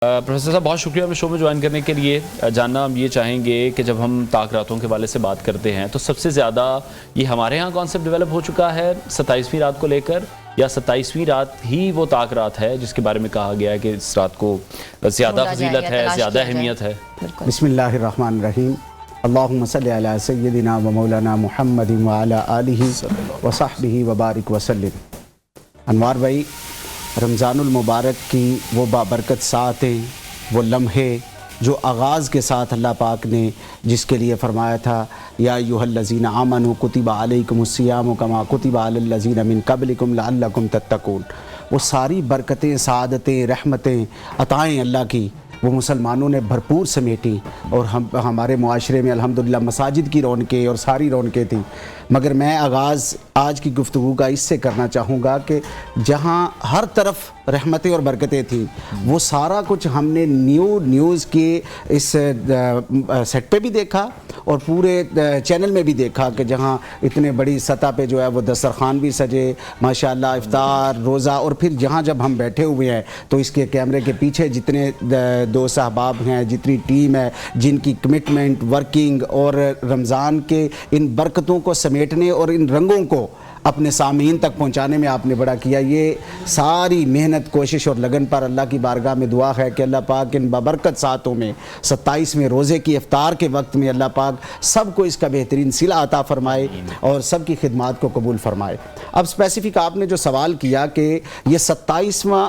Professor صاحب بہت شکریہ ہمیں شو میں جوائن کرنے کے لیے. جاننا ہم یہ چاہیں گے کہ جب ہم طاق راتوں کے حوالے سے بات کرتے ہیں تو سب سے زیادہ یہ ہمارے ہاں کانسیپٹ ڈیولپ ہو چکا ہے 27ویں رات کو لے کر، یا 27ویں رات ہی وہ طاق رات ہے جس کے بارے میں کہا گیا ہے کہ اس رات کو زیادہ فضیلت ہے، زیادہ اہمیت ہے؟ بسم اللہ الرحمن الرحیم. اللہم صلی علی سیدنا و مولانا محمد وعلی آلہ وصحبہ وبارک وسلم. انوار بھائی، رمضان المبارک کی وہ بابرکت ساعتیں، وہ لمحے جو آغاز کے ساتھ اللہ پاک نے جس کے لیے فرمایا تھا یا ایھا الذین آمنوا کتب علیکم الصیام کما کتب علی الذین من قبلکم لعلکم تتقون، وہ ساری برکتیں، سعادتیں، رحمتیں، عطائیں اللہ کی وہ مسلمانوں نے بھرپور سمیٹی، اور ہمارے معاشرے میں الحمدللہ مساجد کی رونقیں اور ساری رونقیں تھیں. مگر میں آغاز آج کی گفتگو کا اس سے کرنا چاہوں گا کہ جہاں ہر طرف رحمتیں اور برکتیں تھیں، وہ سارا کچھ ہم نے نیوز کے اس سیٹ پہ بھی دیکھا اور پورے چینل میں بھی دیکھا کہ جہاں اتنے بڑی سطح پہ جو ہے وہ دسترخوان بھی سجے ماشاءاللہ، افطار، روزہ، اور پھر جہاں جب ہم بیٹھے ہوئے ہیں تو اس کے کیمرے کے پیچھے جتنے دوست احباب ہیں، جتنی ٹیم ہے، جن کی کمٹمنٹ، ورکنگ اور رمضان کے ان برکتوں کو سمیٹنے اور ان رنگوں کو اپنے سامعین تک پہنچانے میں آپ نے بڑا کیا. یہ ساری محنت، کوشش اور لگن پر اللہ کی بارگاہ میں دعا ہے کہ اللہ پاک ان بابرکت ساعتوں میں 27ویں روزے کی افطار کے وقت میں اللہ پاک سب کو اس کا بہترین صلہ عطا فرمائے اور سب کی خدمات کو قبول فرمائے. اب اسپیسیفک آپ نے جو سوال کیا کہ یہ 27واں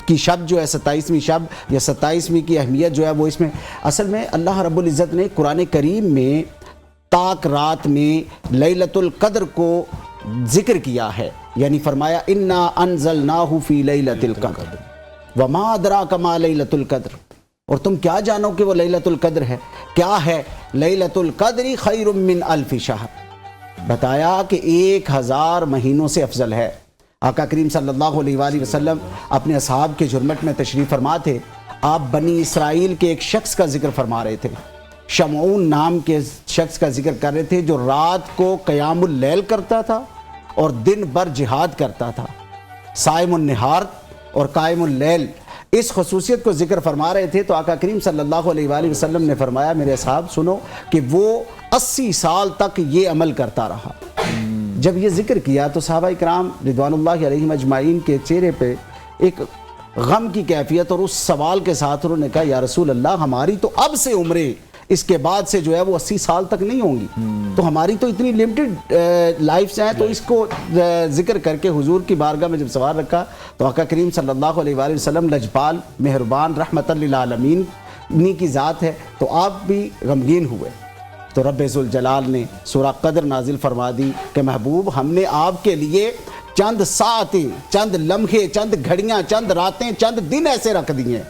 کی شب جو ہے، 27ویں شب یا 27ویں کی اہمیت جو ہے وہ اس میں اصل میں اللہ رب العزت نے قرآن کریم میں طاق رات میں لیلۃ القدر کو ذکر کیا ہے. یعنی فرمایا انا انزلناہ فی لیلۃ القدر وما ادراک ما لیلۃ القدر، اور تم کیا جانو کہ وہ لیلۃ القدر ہے. کیا ہے لیلۃ القدر؟ خیر من الف شہر، بتایا کہ 1000 مہینوں سے افضل ہے. آقا کریم صلی اللہ علیہ وآلہ وسلم اپنے اصحاب کے جرمٹ میں تشریف فرما تھے. آپ بنی اسرائیل کے ایک شخص کا ذکر فرما رہے تھے، شمعون نام کے شخص کا ذکر کر رہے تھے، جو رات کو قیام اللیل کرتا تھا اور دن بھر جہاد کرتا تھا. صائم النہار اور قائم اللیل، اس خصوصیت کو ذکر فرما رہے تھے. تو آقا کریم صلی اللہ علیہ وآلہ وسلم نے فرمایا میرے صاحب سنو کہ وہ 80 سال تک یہ عمل کرتا رہا. جب یہ ذکر کیا تو صحابہ کرام رضوان اللہ علیہم اجمعین کے چہرے پہ ایک غم کی کیفیت اور اس سوال کے ساتھ انہوں نے کہا یا رسول اللہ، ہماری تو اب سے عمریں اس کے بعد سے جو ہے وہ 80 سال تک نہیں ہوں گی، تو ہماری تو اتنی لمیٹڈ لائفز ہیں. تو اس کو ذکر کر کے حضور کی بارگاہ میں جب سوال رکھا تو آقا کریم صلی اللہ علیہ وآلہ وسلم لجپال، مہربان، رحمت للعالمین انہی کی ذات ہے، تو آپ بھی غمگین ہوئے. تو رب ذوالجلال نے سورہ قدر نازل فرما دی کہ محبوب ہم نے آپ کے لیے چند ساعتیں، چند لمحے، چند گھڑیاں، چند راتیں، چند دن ایسے رکھ دیے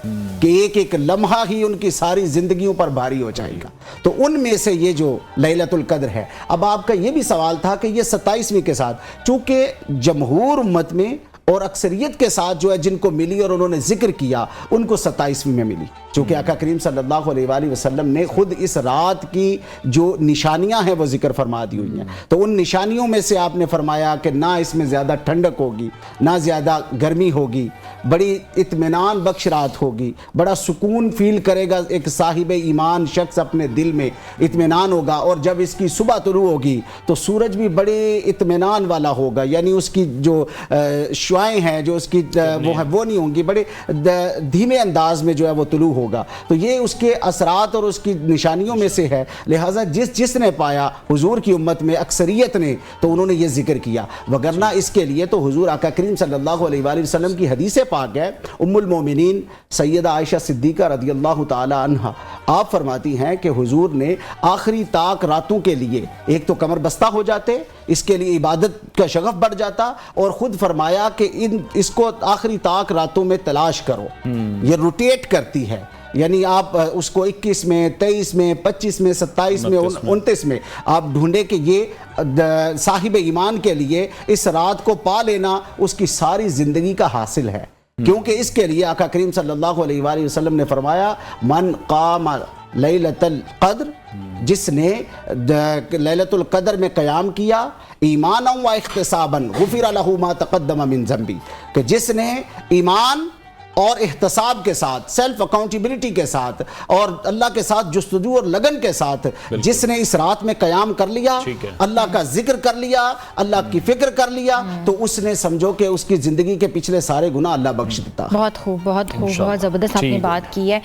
کہ ایک ایک لمحہ ہی ان کی ساری زندگیوں پر بھاری ہو جائے گا. تو ان میں سے یہ جو لیلۃ القدر ہے. اب آپ کا یہ بھی سوال تھا کہ یہ 27ویں کے ساتھ، چونکہ جمہور امت میں اور اکثریت کے ساتھ جو ہے جن کو ملی اور انہوں نے ذکر کیا ان کو 27ویں میں ملی، چونکہ آقا کریم صلی اللہ علیہ وآلہ وسلم نے خود اس رات کی جو نشانیاں ہیں وہ ذکر فرما دی ہوئی ہیں. تو ان نشانیوں میں سے آپ نے فرمایا کہ نہ اس میں زیادہ ٹھنڈک ہوگی، نہ زیادہ گرمی ہوگی، بڑی اطمینان بخش رات ہوگی، بڑا سکون فیل کرے گا ایک صاحب ایمان شخص، اپنے دل میں اطمینان ہوگا. اور جب اس کی صبح طلوع ہوگی تو سورج بھی بڑے اطمینان والا ہوگا، یعنی اس کی جو شعاعیں ہیں جو اس کی وہ نہیں ہوں گی، بڑے دھیمے انداز میں جو ہے وہ طلوع ہوگا. تو یہ اس کے اثرات اور اس کی نشانیوں میں سے ہے. لہٰذا جس نے پایا حضور کی امت میں اکثریت نے، تو انہوں نے یہ ذکر کیا. وگرنہ اس کے لیے تو حضور آقا کریم صلی اللہ علیہ وآلہ وسلم کی حدیث پاک ہے. ام المومنین سیدہ عائشہ صدیقہ رضی اللہ تعالی عنہا آپ فرماتی ہیں کہ حضور نے آخری طاق راتوں کے لیے ایک تو کمر بستہ ہو جاتے، اس کے لیے عبادت کا شغف بڑھ جاتا، اور خود فرمایا کہ اس کو آخری طاق راتوں میں تلاش کرو. یہ روٹیٹ کرتی ہے، یعنی آپ اس کو 21 میں، 23 میں، 25 میں، 27 میں، 29 میں آپ ڈھونڈے کہ یہ صاحب ایمان کے لیے اس رات کو پا لینا اس کی ساری زندگی کا حاصل ہے. کیونکہ اس کے لیے آقا کریم صلی اللہ علیہ وآلہ وسلم نے فرمایا من قام لیلۃ القدر، جس نے لیلۃ القدر میں قیام کیا ایمانا و احتسابا غفر لہ ما تقدم من ذنبی، کہ جس نے ایمان اور احتساب کے ساتھ، سیلف اکاؤنٹیبلٹی کے ساتھ، اور اللہ کے ساتھ جستجو اور لگن کے ساتھ جس نے اس رات میں قیام کر لیا، اللہ کا ذکر کر لیا، اللہ کی فکر کر لیا، تو اس نے سمجھو کہ اس کی زندگی کے پچھلے سارے گناہ اللہ بخش دیتا۔ بہت خوب، بہت خوب، بہت زبردست آپ نے بات کی ہے۔